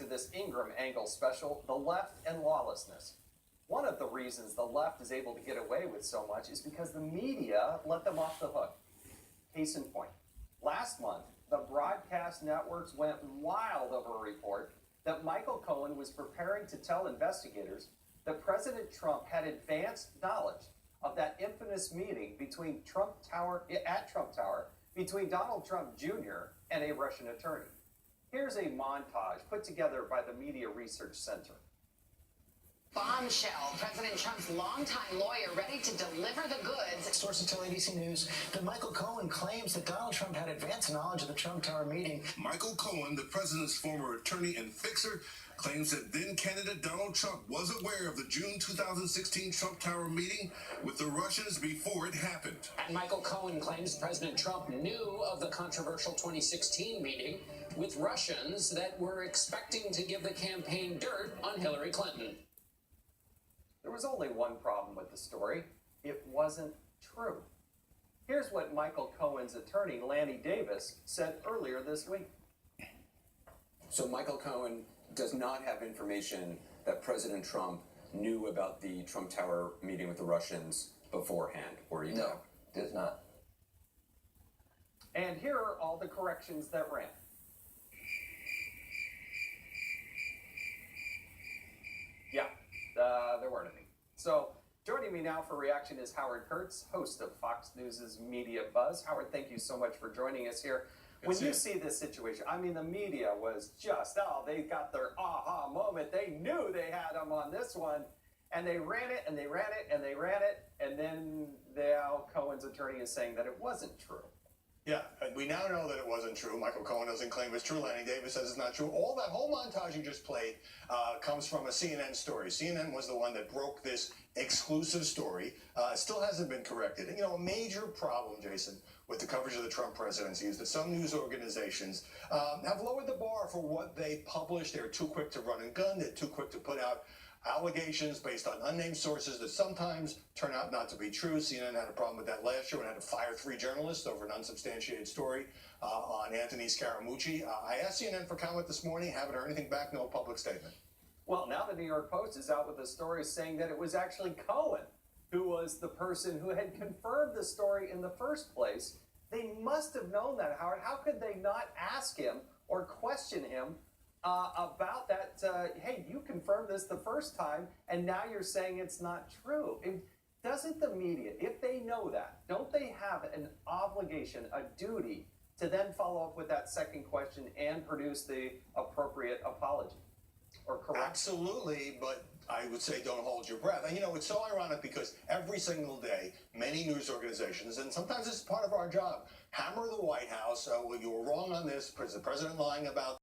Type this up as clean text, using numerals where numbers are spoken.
to this Ingram Angle special, The Left and Lawlessness. One of the reasons the left is able to get away with so much is because the media let them off the hook. Case in point, last month, the broadcast networks went wild over a report that Michael Cohen was preparing to tell investigators that President Trump had advanced knowledge of that infamous meeting between Trump Tower between Donald Trump Jr. and a Russian attorney. Here's a montage put together by the Media Research Center. Bombshell. President Trump's longtime lawyer ready to deliver the goods. Sources tell ABC News that Michael Cohen claims that Donald Trump had advance knowledge of the Trump Tower meeting. Michael Cohen, the president's former attorney and fixer, claims that then-candidate Donald Trump was aware of the June 2016 Trump Tower meeting with the Russians before it happened. Michael Cohen claims President Trump knew of the controversial 2016 meeting with Russians that were expecting to give the campaign dirt on Hillary Clinton. There was only one problem with the story. It wasn't true. Here's what Michael Cohen's attorney, Lanny Davis, said earlier this week. So Michael Cohen does not have information that President Trump knew about the Trump Tower meeting with the Russians beforehand, or he No, does not. And here are all the corrections that ran. Yeah, there weren't any. So joining me now for reaction is Howard Kurtz, host of Fox News' Media Buzz. Howard, thank you so much for joining us here. When you see this situation, I mean, the media was just, they got their aha moment. They knew they had him on this one, and they ran it, and they ran it, and they ran it, and then now Cohen's attorney is saying that it wasn't true. Yeah, we now know that it wasn't true. Michael Cohen doesn't claim it's true. Lanny Davis says it's not true. All that whole montage you just played comes from a CNN story. CNN was the one that broke this exclusive story. It still hasn't been corrected. And, a major problem, Jason, with the coverage of the Trump presidency is that some news organizations have lowered the bar for what they publish. They're too quick to run and gun. They're too quick to put out allegations based on unnamed sources that sometimes turn out not to be true. CNN had a problem with that last year and had to fire 3 journalists over an unsubstantiated story on Anthony Scaramucci. I asked CNN for comment this morning, haven't heard anything back, no public statement. Well, now the New York Post is out with a story saying that it was actually Cohen who was the person who had confirmed the story in the first place. They must have known that, Howard. How could they not ask him or question him about that? Hey, you confirmed this the first time, and now you're saying it's not true. Doesn't the media, if they know that, don't they have an obligation, a duty, to then follow up with that second question and produce the appropriate apology or correction? Absolutely, but I would say don't hold your breath. And it's so ironic because every single day, many news organizations, and sometimes it's part of our job, hammer the White House. Well, you were wrong on this. Is the president lying about